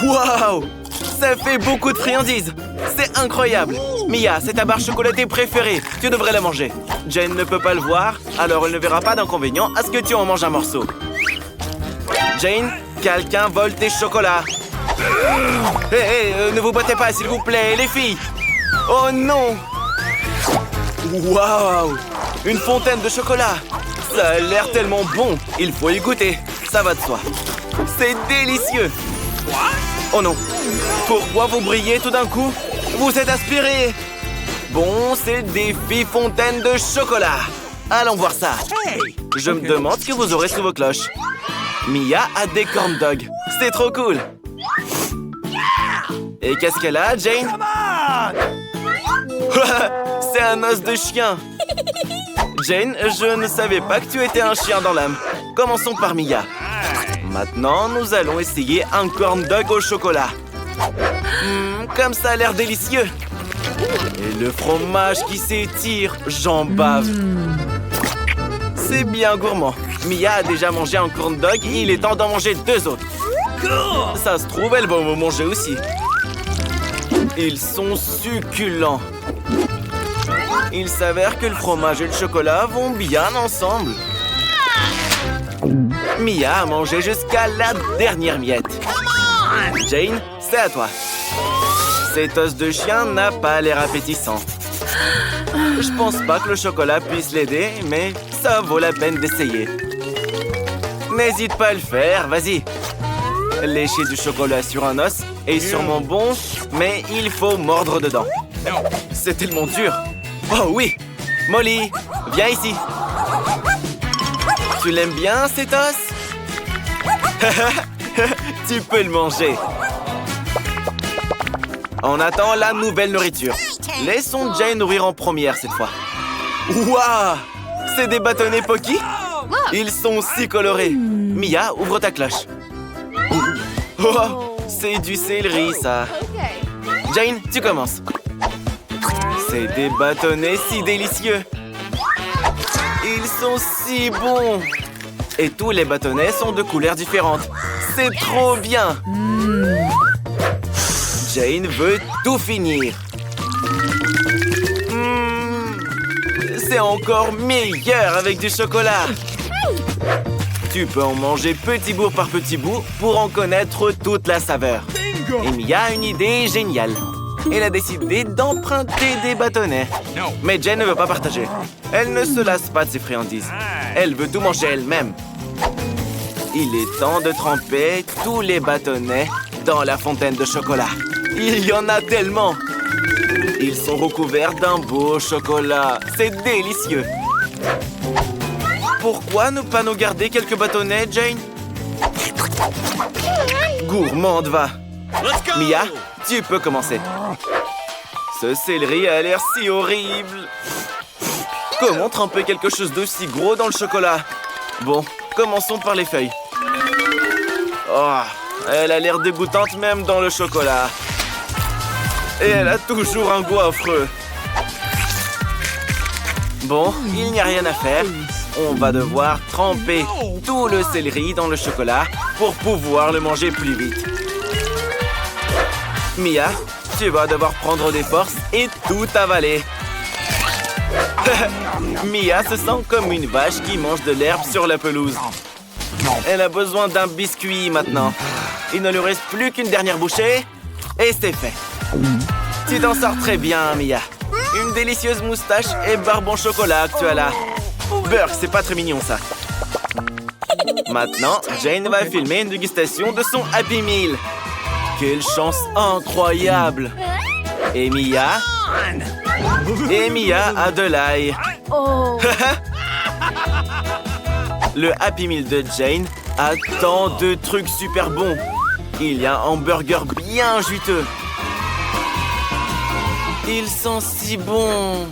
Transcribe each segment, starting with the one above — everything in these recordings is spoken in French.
Waouh! Ça fait beaucoup de friandises! C'est incroyable! Mia, c'est ta barre chocolatée préférée. Tu devrais la manger. Jane ne peut pas le voir, alors elle ne verra pas d'inconvénient à ce que tu en manges un morceau. Jane, quelqu'un vole tes chocolats. Hé, ne vous battez pas, s'il vous plaît, les filles! Oh non! Waouh! Une fontaine de chocolat! Ça a l'air tellement bon! Il faut y goûter. Ça va de soi. C'est délicieux! Oh non! Pourquoi vous brillez tout d'un coup? Vous êtes aspiré! Bon, c'est le défi fontaine de chocolat! Allons voir ça! Je me demande ce que vous aurez sous vos cloches. Mia a des corn dogs. C'est trop cool! Et qu'est-ce qu'elle a, Jane? C'est un os de chien! Jane, je ne savais pas que tu étais un chien dans l'âme. Commençons par Mia. Maintenant, nous allons essayer un corn dog au chocolat. Comme ça a l'air délicieux. Et le fromage qui s'étire, j'en bave. C'est bien gourmand. Mia a déjà mangé un corn dog et il est temps d'en manger 2 autres. Ça se trouve, elle va en manger aussi. Ils sont succulents. Il s'avère que le fromage et le chocolat vont bien ensemble. Mia a mangé jusqu'à la dernière miette. Jane, c'est à toi. Cet os de chien n'a pas l'air appétissant. Je pense pas que le chocolat puisse l'aider, mais ça vaut la peine d'essayer. N'hésite pas à le faire, vas-y. Lécher du chocolat sur un os est sûrement bon, mais il faut mordre dedans. C'est tellement dur. Oh oui! Molly, viens ici. Tu l'aimes bien, cet os? Tu peux le manger. On attend la nouvelle nourriture. Laissons Jane nourrir en première cette fois. Waouh! C'est des bâtonnets Pocky? Ils sont si colorés. Mia, ouvre ta cloche. Oh, c'est du céleri, ça. Jane, tu commences. C'est des bâtonnets si délicieux. Ils sont si bons. Et tous les bâtonnets sont de couleurs différentes. C'est trop bien. Jane veut tout finir. C'est encore meilleur avec du chocolat. Tu peux en manger petit bout par petit bout pour en connaître toute la saveur. Et Mia a une idée géniale. Elle a décidé d'emprunter des bâtonnets. Mais Jane ne veut pas partager. Elle ne se lasse pas de ses friandises. Elle veut tout manger elle-même. Il est temps de tremper tous les bâtonnets dans la fontaine de chocolat. Il y en a tellement. Ils sont recouverts d'un beau chocolat. C'est délicieux. Pourquoi ne pas nous garder quelques bâtonnets, Jane? Gourmande, va. Mia, tu peux commencer. Ce céleri a l'air si horrible. Comment tremper quelque chose de si gros dans le chocolat? Bon, commençons par les feuilles. Oh, elle a l'air dégoûtante même dans le chocolat. Et elle a toujours un goût affreux. Bon, il n'y a rien à faire. On va devoir tremper tout le céleri dans le chocolat pour pouvoir le manger plus vite. Mia, tu vas devoir prendre des forces et tout avaler. Mia se sent comme une vache qui mange de l'herbe sur la pelouse. Elle a besoin d'un biscuit maintenant. Il ne lui reste plus qu'une dernière bouchée et c'est fait. Tu t'en sors très bien, Mia. Une délicieuse moustache et barbe en chocolat que tu as là. Burk, c'est pas très mignon, ça. Maintenant, Jane va filmer une dégustation de son Happy Meal. Quelle chance incroyable! Et Mia a de l'ail. Le Happy Meal de Jane a tant de trucs super bons. Il y a un hamburger bien juteux. Ils sont si bons.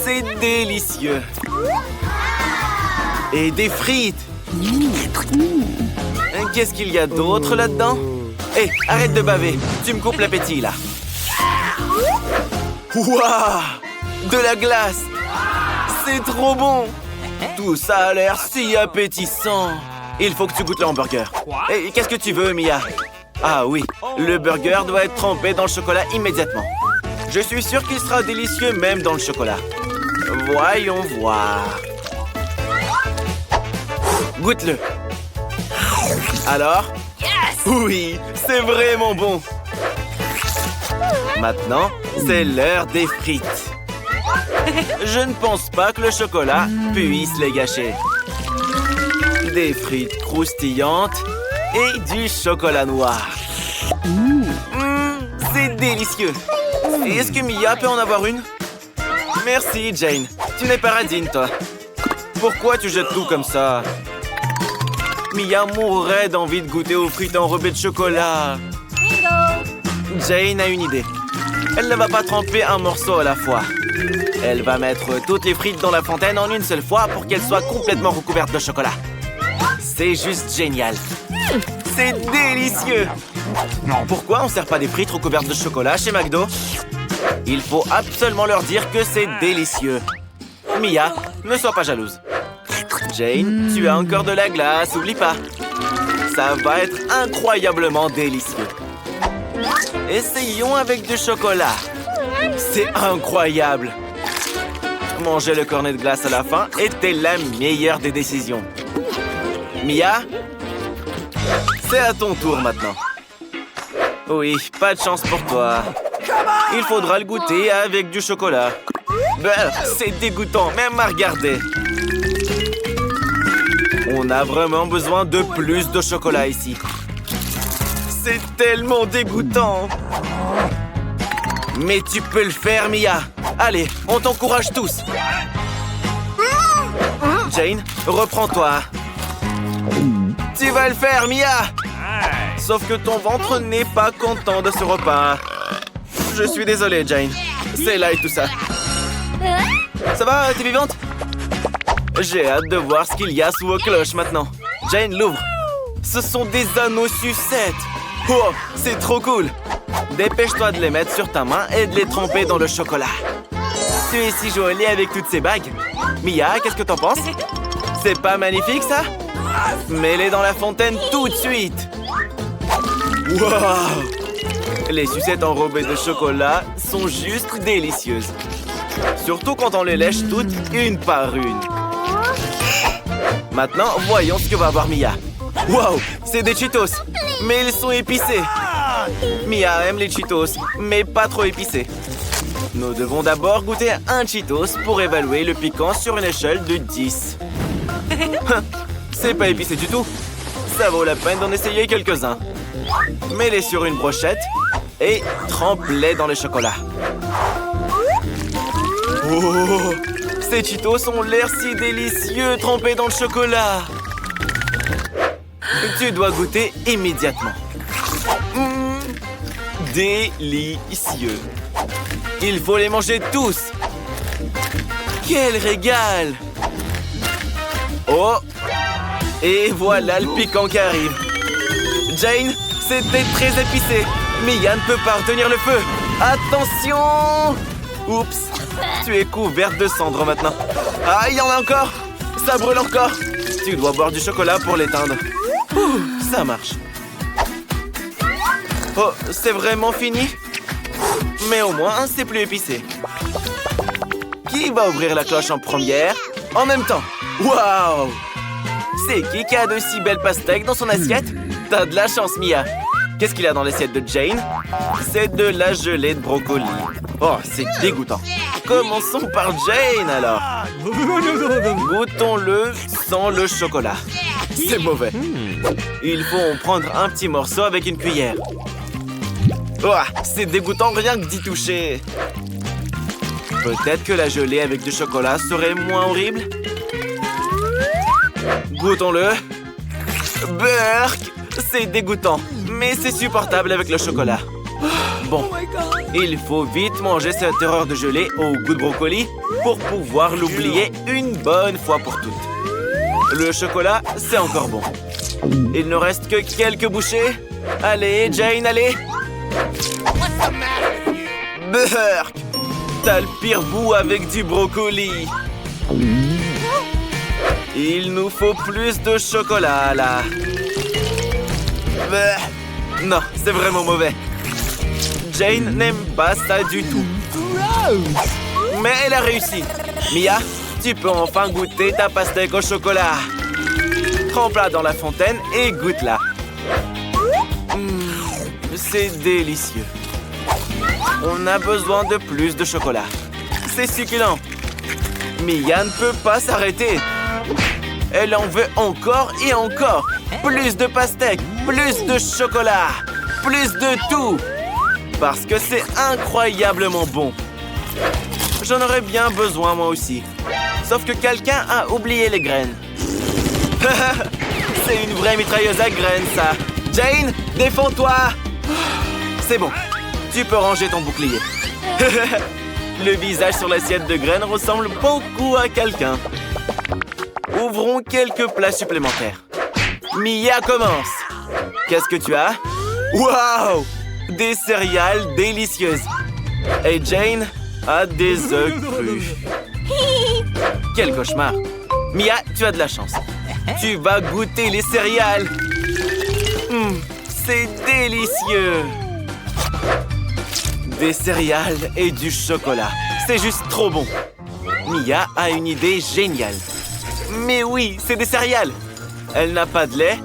C'est délicieux. Et des frites. Qu'est-ce qu'il y a d'autre là-dedans? Hé, arrête de baver. Tu me coupes l'appétit, là. Waouh! De la glace. C'est trop bon. Tout ça a l'air si appétissant. Il faut que tu goûtes le hamburger. Et qu'est-ce que tu veux, Mia? Ah oui, le burger doit être trempé dans le chocolat immédiatement. Je suis sûr qu'il sera délicieux même dans le chocolat. Voyons voir. Goûte-le. Alors? Oui, c'est vraiment bon. Maintenant, c'est l'heure des frites. Je ne pense pas que le chocolat puisse les gâcher. Des frites croustillantes et du chocolat noir. C'est délicieux. Et est-ce que Mia peut en avoir une? Merci, Jane. Tu n'es pas radine, toi. Pourquoi tu jettes tout comme ça? Mia mourrait d'envie de goûter aux frites enrobées de chocolat. Jane a une idée. Elle ne va pas tremper un morceau à la fois. Elle va mettre toutes les frites dans la fontaine en une seule fois pour qu'elles soient complètement recouvertes de chocolat. C'est juste génial. C'est délicieux. Pourquoi on ne sert pas des frites recouvertes de chocolat chez McDo? Il faut absolument leur dire que c'est délicieux. Mia, ne sois pas jalouse. Jane, tu as encore de la glace, oublie pas. Ça va être incroyablement délicieux. Essayons avec du chocolat. C'est incroyable. Manger le cornet de glace à la fin était la meilleure des décisions. Mia, c'est à ton tour maintenant. Oui, pas de chance pour toi. Il faudra le goûter avec du chocolat. C'est dégoûtant, même à regarder. On a vraiment besoin de plus de chocolat ici. C'est tellement dégoûtant. Mais tu peux le faire, Mia. Allez, on t'encourage tous. Jane, reprends-toi. Tu vas le faire, Mia. Sauf que ton ventre n'est pas content de ce repas. Je suis désolé, Jane. C'est là et tout ça. Ça va, t'es vivante? J'ai hâte de voir ce qu'il y a sous vos cloches maintenant. Jane, l'ouvre. Ce sont des anneaux sucettes. Oh, c'est trop cool. Dépêche-toi de les mettre sur ta main et de les tremper dans le chocolat. Tu es si jolie avec toutes ces bagues. Mia, qu'est-ce que t'en penses? C'est pas magnifique, ça? Mets-les dans la fontaine tout de suite. Wow! Les sucettes enrobées de chocolat sont juste délicieuses. Surtout quand on les lèche toutes une par une. Maintenant, voyons ce que va avoir Mia. Wow! C'est des Cheetos! Mais ils sont épicés! Mia aime les Cheetos, mais pas trop épicés. Nous devons d'abord goûter un Cheetos pour évaluer le piquant sur une échelle de 10. C'est pas épicé du tout. Ça vaut la peine d'en essayer quelques-uns. Mets-les sur une brochette et trempe-les dans le chocolat. Oh! Ces Cheetos ont l'air si délicieux trempés dans le chocolat. Tu dois goûter immédiatement. Délicieux. Il faut les manger tous. Quel régal! Oh! Et voilà le piquant qui arrive. Jane, c'était très épicé. Mia ne peut pas retenir le feu. Attention! Oups! Tu es couverte de cendres maintenant. Ah, il y en a encore! Ça brûle encore! Tu dois boire du chocolat pour l'éteindre. Ça marche. Oh, c'est vraiment fini? Mais au moins, c'est plus épicé. Qui va ouvrir la cloche en première? En même temps. Waouh! C'est qui a de si belles pastèques dans son assiette? T'as de la chance, Mia. Qu'est-ce qu'il y a dans l'assiette de Jane? C'est de la gelée de brocoli. Oh, c'est dégoûtant. Commençons par Jane, alors. Goûtons-le sans le chocolat. C'est mauvais. Il faut en prendre un petit morceau avec une cuillère. Oh, c'est dégoûtant rien que d'y toucher. Peut-être que la gelée avec du chocolat serait moins horrible. Goûtons-le. Burk! C'est dégoûtant, mais c'est supportable avec le chocolat. Bon, il faut vite manger cette erreur de gelée au goût de brocoli pour pouvoir l'oublier une bonne fois pour toutes. Le chocolat, c'est encore bon. Il ne reste que quelques bouchées. Allez, Jane, allez! Burk! T'as le pire goût avec du brocoli. Il nous faut plus de chocolat, là. Non, c'est vraiment mauvais. Jane n'aime pas ça du tout. Mais elle a réussi. Mia, tu peux enfin goûter ta pastèque au chocolat. Trempe-la dans la fontaine et goûte-la. C'est délicieux. On a besoin de plus de chocolat. C'est succulent. Mia ne peut pas s'arrêter. Elle en veut encore et encore. Plus de pastèques, plus de chocolat, plus de tout. Parce que c'est incroyablement bon. J'en aurais bien besoin moi aussi. Sauf que quelqu'un a oublié les graines. C'est une vraie mitrailleuse à graines, ça. Jane, défends-toi. C'est bon. Tu peux ranger ton bouclier. Le visage sur l'assiette de graines ressemble beaucoup à quelqu'un. Ouvrons quelques plats supplémentaires. Mia commence. Qu'est-ce que tu as? Waouh! Des céréales délicieuses. Et Jane a des œufs crus. Quel cauchemar. Mia, tu as de la chance. Tu vas goûter les céréales. C'est délicieux. Des céréales et du chocolat. C'est juste trop bon. Mia a une idée géniale. Mais oui, c'est des céréales. Elle n'a pas de lait,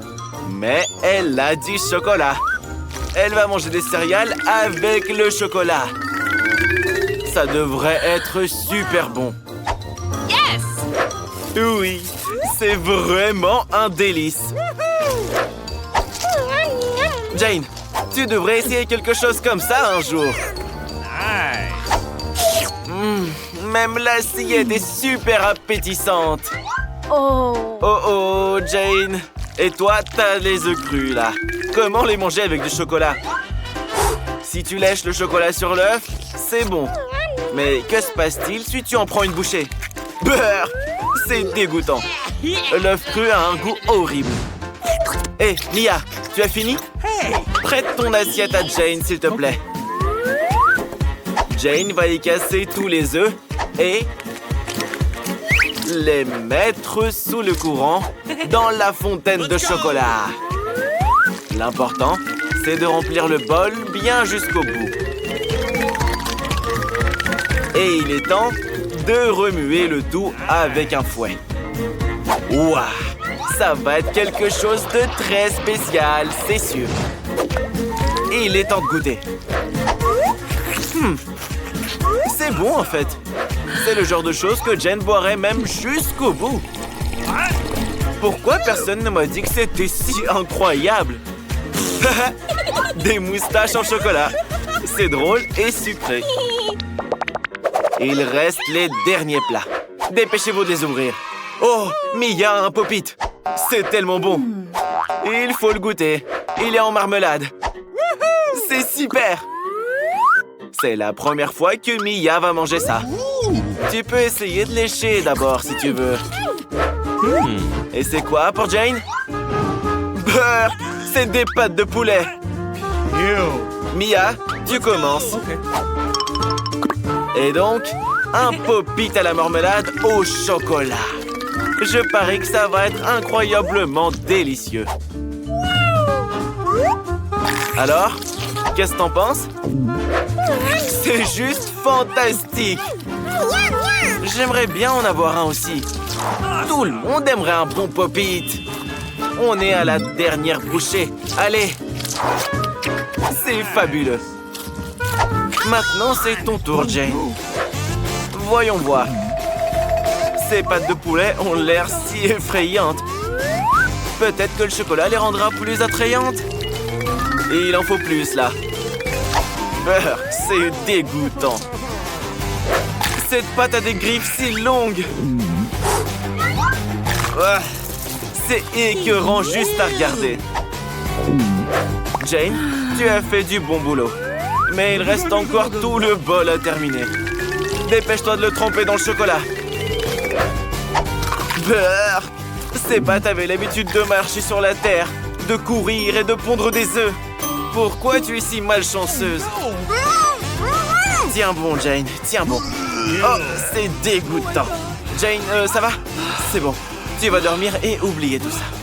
mais elle a du chocolat. Elle va manger des céréales avec le chocolat. Ça devrait être super bon. Yes! Oui, c'est vraiment un délice. Jane, tu devrais essayer quelque chose comme ça un jour. Même l'assiette est super appétissante. Oh! Oh oh, Jane. Et toi, t'as les œufs crus, là. Comment les manger avec du chocolat? Si tu lèches le chocolat sur l'œuf, c'est bon. Mais que se passe-t-il si tu en prends une bouchée? Beurre! C'est dégoûtant. L'œuf cru a un goût horrible. Hé, Mia, tu as fini? Prête ton assiette à Jane, s'il te plaît. Jane va y casser tous les œufs et les mettre sous le courant dans la fontaine de chocolat. L'important, c'est de remplir le bol bien jusqu'au bout. Et il est temps de remuer le tout avec un fouet. Ouah, ça va être quelque chose de très spécial, c'est sûr. Et il est temps de goûter. C'est bon en fait. C'est le genre de choses que Jane boirait même jusqu'au bout. Pourquoi personne ne m'a dit que c'était si incroyable? Des moustaches en chocolat. C'est drôle et sucré. Il reste les derniers plats. Dépêchez-vous de les ouvrir. Oh, Mia a un pop-it. C'est tellement bon. Il faut le goûter. Il est en marmelade. C'est super. C'est la première fois que Mia va manger ça. Tu peux essayer de lécher d'abord si tu veux. Et c'est quoi pour Jane? Beurre! C'est des pâtes de poulet. Mia, tu commences. Et donc, un pop-it à la marmelade au chocolat. Je parie que ça va être incroyablement délicieux. Alors, qu'est-ce que t'en penses? C'est juste fantastique! J'aimerais bien en avoir un aussi. Tout le monde aimerait un bon pop-it. On est à la dernière bouchée. Allez! C'est fabuleux. Maintenant, c'est ton tour, Jane. Voyons voir. Ces pâtes de poulet ont l'air si effrayantes. Peut-être que le chocolat les rendra plus attrayantes. Et il en faut plus, là. Beurre, c'est dégoûtant. Cette pâte a des griffes si longues. C'est écœurant juste à regarder. Jane, tu as fait du bon boulot. Mais il reste encore tout le bol à terminer. Dépêche-toi de le tremper dans le chocolat. Beurre! Ces pâtes avaient l'habitude de marcher sur la terre, de courir et de pondre des œufs. Pourquoi tu es si malchanceuse? Tiens bon, Jane, tiens bon. Oh, c'est dégoûtant. Jane, ça va? C'est bon. Tu vas dormir et oublier tout ça.